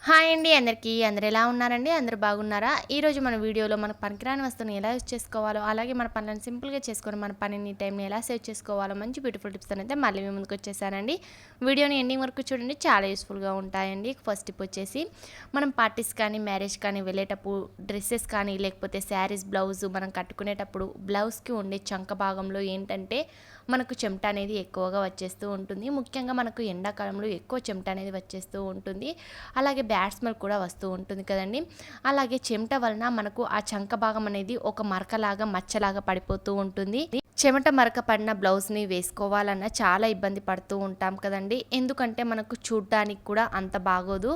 Hi అండి అందరికీ. అందరూ ఎలా ఉన్నారండి? అందరూ బాగున్నారా? ఈరోజు మన వీడియోలో మన పనికిరాని వస్తువుని ఎలా యూజ్ చేసుకోవాలో, అలాగే మన పనులను సింపుల్‌గా చేసుకొని మన పనిని, టైంని ఎలా సేవ్ చేసుకోవాలో మంచి బ్యూటిఫుల్ టిప్స్తోనైతే మళ్ళీ మీ ముందుకొచ్చేసానండి. వీడియోని ఎండింగ్ వరకు చూడండి, చాలా యూస్‌ఫుల్‌గా ఉంటాయండి. ఫస్ట్ టిప్ వచ్చేసి మనం పార్టీస్ కానీ, మ్యారేజ్ కానీ వెళ్ళేటప్పుడు డ్రెసెస్ కానీ, లేకపోతే శారీస్, బ్లౌజు మనం కట్టుకునేటప్పుడు బ్లౌజ్‌కి ఉండే చంక భాగంలో ఏంటంటే మనకు చెమట అనేది ఎక్కువగా వచ్చేస్తూ ఉంటుంది. ముఖ్యంగా మనకు ఎండాకాలంలో ఎక్కువ చెమట అనేది వచ్చేస్తూ ఉంటుంది. అలాగే బ్యాడ్ స్మెల్ కూడా వస్తూ ఉంటుంది కదండి. అలాగే చెమట వలన మనకు ఆ చంక భాగం అనేది ఒక మరకలాగా మచ్చలాగా పడిపోతూ ఉంటుంది. చెమట మరక పడిన బ్లౌజ్ని వేసుకోవాలన్నా చాలా ఇబ్బంది పడుతూ ఉంటాం కదండి. ఎందుకంటే మనకు చూడ్డానికి కూడా అంత బాగోదు.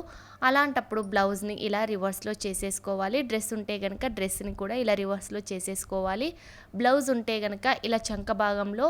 అలాంటప్పుడు బ్లౌజ్ని ఇలా రివర్స్లో చేసేసుకోవాలి. డ్రెస్ ఉంటే కనుక డ్రెస్ని కూడా ఇలా రివర్స్లో చేసేసుకోవాలి. బ్లౌజ్ ఉంటే కనుక ఇలా చంక భాగంలో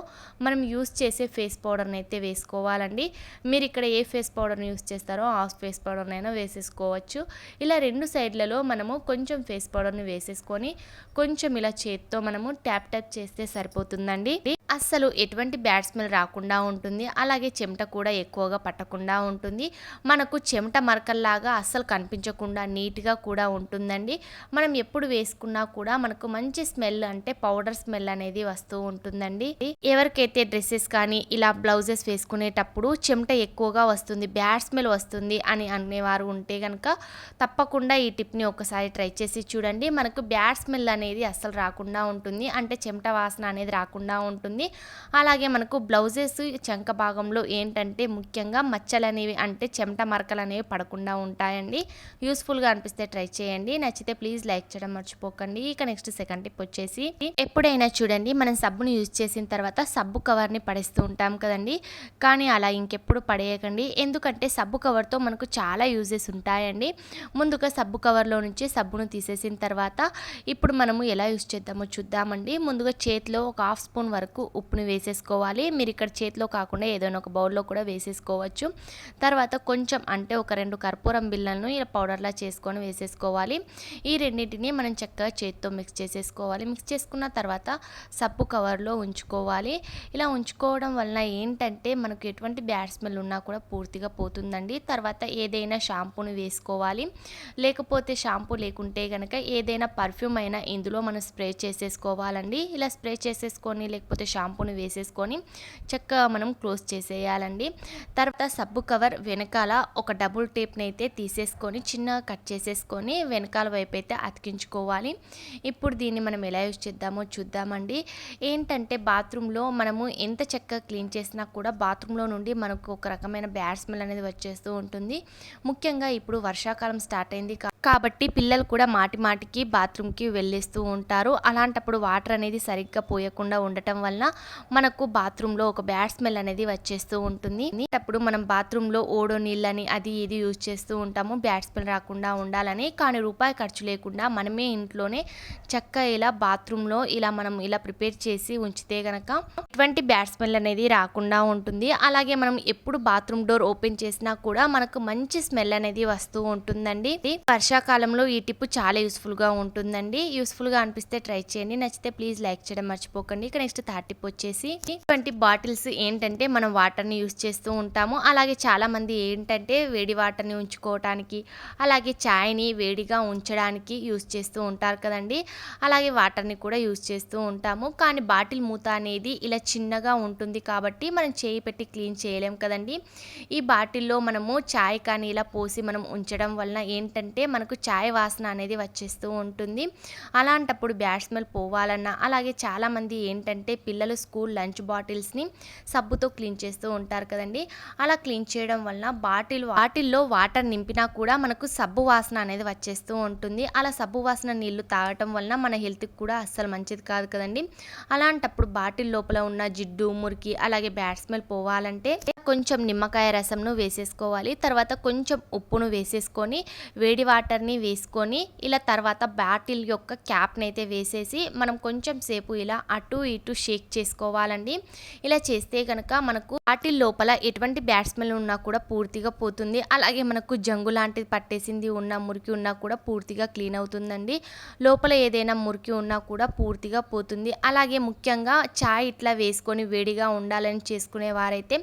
మనం యూస్ చేసే ఫేస్ పౌడర్ని అయితే వేసుకోవాలండి. మీరు ఇక్కడ ఏ ఫేస్ పౌడర్ని యూస్ చేస్తారో ఆ ఫేస్ పౌడర్నైనా వేసేసుకోవచ్చు. ఇలా రెండు సైడ్లలో మనము కొంచెం ఫేస్ పౌడర్ని వేసేసుకొని కొంచెం ఇలా చేత్తో మనము ట్యాప్ ట్యాప్ చేస్తే సరిపోతుందండి. అస్సలు ఎటువంటి బ్యాడ్ స్మెల్ రాకుండా ఉంటుంది. అలాగే చెమట కూడా ఎక్కువగా పట్టకుండా ఉంటుంది. మనకు చెమట మరకల్లాగా అస్సలు కనిపించకుండా నీట్గా కూడా ఉంటుందండి. మనం ఎప్పుడు వేసుకున్నా కూడా మనకు మంచి స్మెల్ అంటే పౌడర్ స్మెల్ అనేది వస్తూ ఉంటుందండి. ఎవరికైతే డ్రెస్సెస్ కానీ ఇలా బ్లౌజెస్ వేసుకునేటప్పుడు చెమట ఎక్కువగా వస్తుంది, బ్యాడ్ స్మెల్ వస్తుంది అని అనేవారు ఉంటే కనుక తప్పకుండా ఈ టిప్ని ఒకసారి ట్రై చేసి చూడండి. మనకు బ్యాడ్ స్మెల్ అనేది అస్సలు రాకుండా ఉంటుంది. అంటే చెమట వాసన అనేది రాకుండా ఉంటుంది. అలాగే మనకు బ్లౌజెస్ చంక భాగంలో ఏంటంటే ముఖ్యంగా మచ్చలు అనేవి అంటే చెమట మరకలు అనేవి పడకుండా ఉంటాయండి. యూస్ఫుల్గా అనిపిస్తే ట్రై చేయండి. నచ్చితే ప్లీజ్ లైక్ చేయడం మర్చిపోకండి. ఇక నెక్స్ట్ సెకండ్ టిప్ వచ్చేసి ఎప్పుడైనా చూడండి మనం సబ్బుని యూజ్ చేసిన తర్వాత సబ్బు కవర్ని పడేస్తూ ఉంటాం కదండి. కానీ అలా ఇంకెప్పుడు పడేయకండి. ఎందుకంటే సబ్బు కవర్తో మనకు చాలా యూజెస్ ఉంటాయండి. ముందుగా సబ్బు కవర్లో నుంచి సబ్బును తీసేసిన తర్వాత ఇప్పుడు మనము ఎలా యూజ్ చేద్దామో చూద్దామండి. ముందుగా చేతిలో ఒక హాఫ్ స్పూన్ వరకు ఉప్పుని వేసేసుకోవాలి. మీరు ఇక్కడ చేతిలో కాకుండా ఏదైనా ఒక బౌల్లో కూడా వేసేసుకోవచ్చు. తర్వాత కొంచెం అంటే ఒక 2 కర్పూరం బిళ్ళలను ఇలా పౌడర్లా చేసుకొని వేసేసుకోవాలి. ఈ రెండింటిని మనం చక్కగా చేతితో మిక్స్ చేసేసుకోవాలి. మిక్స్ చేసుకున్న తర్వాత సబ్బు కవర్లో ఉంచుకోవాలి. ఇలా ఉంచుకోవడం వలన ఏంటంటే మనకు ఎటువంటి బ్యాడ్ స్మెల్ ఉన్నా కూడా పూర్తిగా పోతుందండి. తర్వాత ఏదైనా షాంపూని వేసుకోవాలి. లేకపోతే షాంపూ లేకుంటే కనుక ఏదైనా పర్ఫ్యూమ్ అయినా ఇందులో మనం స్ప్రే చేసేసుకోవాలండి. ఇలా స్ప్రే చేసేసుకొని లేకపోతే షాంపూని వేసేసుకొని చక్కగా మనం క్లోజ్ చేసేయాలండి. తర్వాత సబ్బు కవర్ వెనకాల ఒక డబుల్ టేప్ని అయితే తీసేసుకొని చిన్నగా కట్ చేసేసుకొని వెనకాల వైపు అయితే అతికించుకోవాలి. ఇప్పుడు దీన్ని మనం ఎలా యూజ్ చేద్దామో చూద్దామండి. ఏంటంటే బాత్రూంలో మనము ఎంత చక్కగా క్లీన్ చేసినా కూడా బాత్రూంలో నుండి మనకు ఒక రకమైన బ్యాడ్ స్మెల్ అనేది వచ్చేస్తూ ఉంటుంది. ముఖ్యంగా ఇప్పుడు వర్షాకాలం స్టార్ట్ అయింది కాబట్టి పిల్లలు కూడా మాటి మాటికి బాత్రూమ్కి వెళ్ళేస్తూ ఉంటారు. అలాంటప్పుడు వాటర్ అనేది సరిగ్గా పోయకుండా ఉండటం వలన మనకు బాత్రూంలో ఒక బ్యాడ్ స్మెల్ అనేది వచ్చేస్తూ ఉంటుంది. అప్పుడు మనం బాత్రూంలో ఓడో నీళ్ళని అది ఇది యూజ్ చేస్తూ ఉంటాము బ్యాడ్ స్మెల్ రాకుండా ఉండాలని. కానీ రూపాయి ఖర్చు లేకుండా మనమే ఇంట్లోనే చక్కగా ఇలా బాత్రూంలో ఇలా మనం ఇలా ప్రిపేర్ చేసి ఉంచితే గనక ఎటువంటి బ్యాడ్ స్మెల్ అనేది రాకుండా ఉంటుంది. అలాగే మనం ఎప్పుడు బాత్రూమ్ డోర్ ఓపెన్ చేసినా కూడా మనకు మంచి స్మెల్ అనేది వస్తూ ఉంటుందండి. వర్షాకాలంలో ఈ టిప్ చాలా యూస్ఫుల్గా ఉంటుందండి. యూస్ఫుల్గా అనిపిస్తే ట్రై చేయండి. నచ్చితే ప్లీజ్ లైక్ చేయడం మర్చిపోకండి. ఇక నెక్స్ట్ థర్డ్ టిప్ వచ్చేసి ఇటువంటి బాటిల్స్ ఏంటంటే మనం వాటర్ని యూజ్ చేస్తూ ఉంటాము. అలాగే చాలామంది ఏంటంటే వేడి వాటర్ని ఉంచుకోవటానికి అలాగే ఛాయ్ని వేడిగా ఉంచడానికి యూజ్ చేస్తూ ఉంటారు కదండి. అలాగే వాటర్ని కూడా యూజ్ చేస్తూ ఉంటాము. కానీ బాటిల్ మూత అనేది ఇలా చిన్నగా ఉంటుంది కాబట్టి మనం చేయి పెట్టి క్లీన్ చేయలేం కదండి. ఈ బాటిల్లో మనము ఛాయ్ కానీ ఇలా పోసి మనం ఉంచడం వలన ఏంటంటే మనకు ఛాయ్ వాసన అనేది వచ్చేస్తూ ఉంటుంది. అలాంటప్పుడు బ్యాడ్ స్మెల్ పోవాలన్నా అలాగే చాలామంది ఏంటంటే పిల్లలు స్కూల్ లంచ్ బాటిల్స్ని సబ్బుతో క్లీన్ చేస్తూ ఉంటారు కదండి. అలా క్లీన్ చేయడం వలన బాటిల్లో వాటర్ నింపినా కూడా మనకు సబ్బు వాసన అనేది వచ్చేస్తూ ఉంటుంది. అలా సబ్బు వాసన నీళ్లు తాగటం వలన మన హెల్త్కి కూడా అస్సలు మంచిది కాదు కదండి. అలాంటప్పుడు బాటిల్ లోపల ఉన్న జిడ్డు మురికి అలాగే బ్యాడ్ స్మెల్ పోవాలంటే కొంచెం నిమ్మకాయ రసంను వేసేసుకోవాలి. తర్వాత కొంచెం ఉప్పును వేసేసుకొని వేడి వాటర్ని వేసుకొని ఇలా తర్వాత బాటిల్ యొక్క క్యాప్ని అయితే వేసేసి మనం కొంచెం సేపు ఇలా అటు ఇటు షేక్ చేసుకోవాలండి. ఇలా చేస్తే కనుక మనకు బాటిల్ లోపల ఎటువంటి బ్యాడ్ స్మెల్ ఉన్నా కూడా పూర్తిగా పోతుంది. అలాగే మనకు జంగు లాంటిది పట్టేసింది ఉన్న మురికి ఉన్నా కూడా పూర్తిగా క్లీన్ అవుతుందండి. లోపల ఏదైనా మురికి ఉన్నా కూడా పూర్తిగా పోతుంది. అలాగే ముఖ్యంగా చాయ్ ఇట్లా వేసుకొని వేడిగా ఉండాలని చేసుకునే వారైతే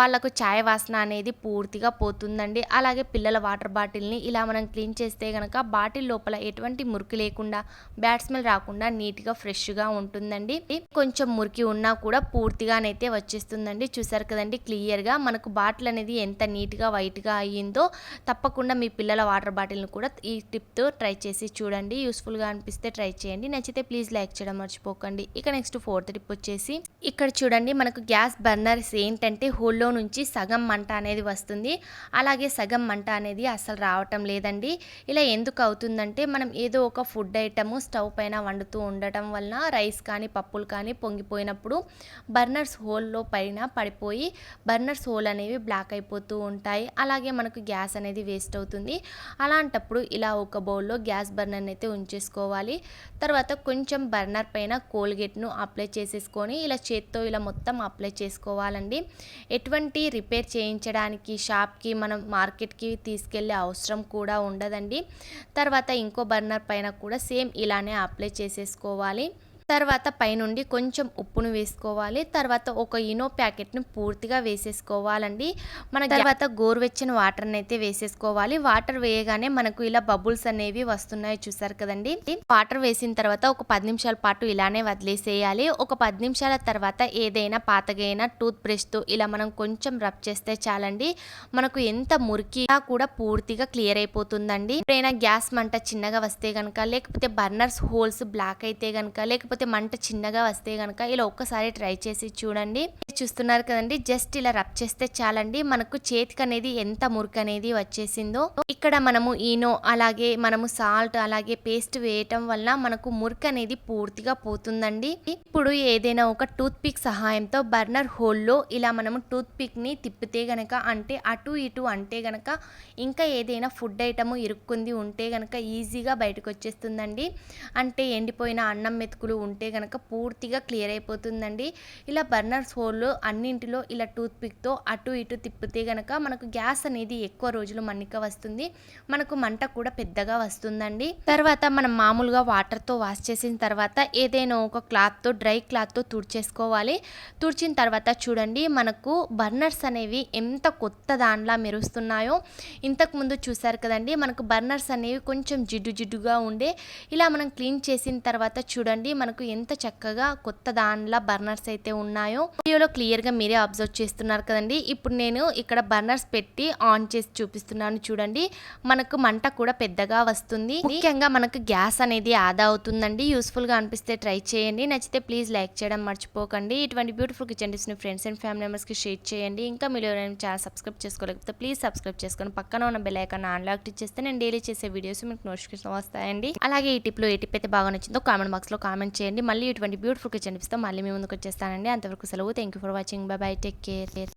వాళ్ళకు చాయ్ వాసన అనేది పూర్తిగా పోతుందండి. అలాగే పిల్లల వాటర్ బాటిల్ని ఇలా మనం క్లీన్ చేస్తే గనక బాటిల్ లోపల ఎటువంటి మురికి లేకుండా బ్యాడ్ స్మెల్ రాకుండా నీట్గా ఫ్రెష్గా ఉంటుందండి. కొంచెం మురికి ఉన్నా కూడా పూర్తిగానైతే వచ్చేస్తుందండి. చూసారు కదండి క్లియర్గా మనకు బాటిల్ అనేది ఎంత నీట్గా వైట్గా అయ్యిందో. తప్పకుండా మీ పిల్లల వాటర్ బాటిల్ని కూడా ఈ టిప్తో ట్రై చేసి చూడండి. యూస్ఫుల్గా అనిపిస్తే ట్రై చేయండి. నచ్చితే ప్లీజ్ లైక్ చేయడం మర్చిపోకండి. ఇక నెక్స్ట్ ఫోర్త్ టిప్ వచ్చేసి ఇక్కడ చూడండి మనకు గ్యాస్ బర్నర్స్ ఏంటంటే హోల్లో నుంచి సగం మంట అనేది వస్తుంది. అలాగే సగం మంట అనేది అసలు రావటం లేదండి. ఇలా ఎందుకు అవుతుందంటే మనం ఏదో ఒక ఫుడ్ ఐటమ్ స్టవ్ పైన వండుతూ ఉండటం వలన రైస్ కానీ పప్పులు కానీ పొంగిపోయినప్పుడు బర్నర్స్ హోల్లో పైన పడిపోయి బర్నర్స్ హోల్ అనేవి బ్లాక్ అయిపోతూ ఉంటాయి. అలాగే మనకు గ్యాస్ అనేది వేస్ట్ అవుతుంది. అలాంటప్పుడు ఇలా ఒక బౌల్లో గ్యాస్ బర్నర్ని అయితే ఉంచేసుకోవాలి. తర్వాత కొంచెం బర్నర్ పైన కోల్గేట్ను అప్లై చేసేసుకొని ఇలా చేత్తో ఇలా మొత్తం అప్లై చేసుకోవాలండి. ఎటువంటి రిపేర్ చేయించడానికి షాప్కి మనం మార్కెట్కి తీసుకెళ్ళే అవసరం కూడా ఉండదండి. తర్వాత ఇంకో బర్నర్ పైన కూడా సేమ్ ఇలానే అప్లై చేసేసుకోవాలి. తర్వాత పైనుండి కొంచెం ఉప్పును వేసుకోవాలి. తర్వాత ఒక ఇనో ప్యాకెట్ను పూర్తిగా వేసేసుకోవాలండి. మన తర్వాత గోరువెచ్చని వాటర్ని అయితే వేసేసుకోవాలి. వాటర్ వేయగానే మనకు ఇలా బబుల్స్ అనేవి వస్తున్నాయి చూసారు కదండి. వాటర్ వేసిన తర్వాత ఒక 10 నిమిషాల పాటు ఇలానే వదిలేసేయాలి. ఒక 10 నిమిషాల తర్వాత ఏదైనా పాతగైన టూత్ బ్రష్తో ఇలా మనం కొంచెం రబ్ చేస్తే చాలండి. మనకు ఎంత మురికి కూడా పూర్తిగా క్లియర్ అయిపోతుందండి. ఎప్పుడైనా గ్యాస్ మంట చిన్నగా వస్తే గనక, లేకపోతే బర్నర్స్ హోల్స్ బ్లాక్ అయితే గనక, లేకపోతే మంట చిన్నగా వస్తే గనక ఇలా ఒక్కసారి ట్రై చేసి చూడండి. చూస్తున్నారు కదండి జస్ట్ ఇలా రబ్ చేస్తే చాలండి. మనకు చేతికి అనేది ఎంత మురికి అనేది వచ్చేసిందో. ఇక్కడ మనము ఈనో అలాగే మనము సాల్ట్ అలాగే పేస్ట్ వేయటం వల్ల మనకు మురికి అనేది పూర్తిగా పోతుందండి. ఇప్పుడు ఏదైనా ఒక టూత్ పిక్ సహాయంతో బర్నర్ హోల్లో ఇలా మనము టూత్ పిక్ ని తిప్పితే గనక, అంటే అటు ఇటు అంటే గనక ఇంకా ఏదైనా ఫుడ్ ఐటమ్ ఇరుక్కుంది ఉంటే గనక ఈజీగా బయటకు వచ్చేస్తుందండి. అంటే ఎండిపోయిన అన్నం మెతుకులు ఉంటే గనక పూర్తిగా క్లియర్ అయిపోతుందండి. ఇలా బర్నర్స్ హోల్లో అన్నింటిలో ఇలా టూత్ పిక్తో అటు ఇటు తిప్పితే గనక మనకు గ్యాస్ అనేది ఎక్కువ రోజులు మన్నిక వస్తుంది. మనకు మంట కూడా పెద్దగా వస్తుందండి. తర్వాత మనం మామూలుగా వాటర్తో వాష్ చేసిన తర్వాత ఏదైనా ఒక క్లాత్తో డ్రై క్లాత్తో తుడిచేసుకోవాలి. తుడిచిన తర్వాత చూడండి మనకు బర్నర్స్ అనేవి ఎంత కొత్త దానిలా మెరుస్తున్నాయో. ఇంతకుముందు చూసారు కదండి మనకు బర్నర్స్ అనేవి కొంచెం జిడ్డు జిడ్డుగా ఉండే. ఇలా మనం క్లీన్ చేసిన తర్వాత చూడండి మనకు ఎంత చక్కగా కొత్త దానిలా బర్నర్స్ అయితే ఉన్నాయో. వీడియోలో క్లియర్ గా మీరే అబ్జర్వ్ చేస్తున్నారు కదండి. ఇప్పుడు నేను ఇక్కడ బర్నర్స్ పెట్టి ఆన్ చేసి చూపిస్తున్నాను చూడండి. మనకు మంట కూడా పెద్దగా వస్తుంది. ముఖ్యంగా మనకు గ్యాస్ అనేది ఆదా అవుతుందండి. యూస్ఫుల్ గా అనిపిస్తే ట్రై చేయండి. నచ్చితే ప్లీజ్ లైక్ చేయడం మర్చిపోకండి. ఇటువంటి బ్యూటిఫుల్ కిచెన్ టిప్స్ ని ఫ్రెండ్స్ అండ్ ఫ్యామిలీ మెంబర్స్ కి షేర్ చేయండి. ఇంకా మీరు ఎవరైనా ఛానల్ సబ్స్క్రైబ్ చేసుకోలేకపోతే ప్లీజ్ సబ్స్క్రైబ్ చేసుకొని పక్కన ఉన్న బెల్ ఐకాన్ ఆన్ లో క్లిక్ చేస్తే నేను డైలీ చేసే వీడియోస్ మీకు నోటిఫికేషన్ వస్తాయండి. అలాగే ఈ టిప్ లో ఏ టిప్ అయితే బాగా నచ్చిందో కామెంట్ బాక్స్ లో కామెంట్ చేయండి. మళ్ళీ ఇటువంటి బ్యూటిఫుల్ కిచెన్ టిప్స్తో మళ్ళీ మీ ముందుకు వచ్చేస్తానండి. అంతవరకు సెలవు. Thank you for watching. By by. Take care.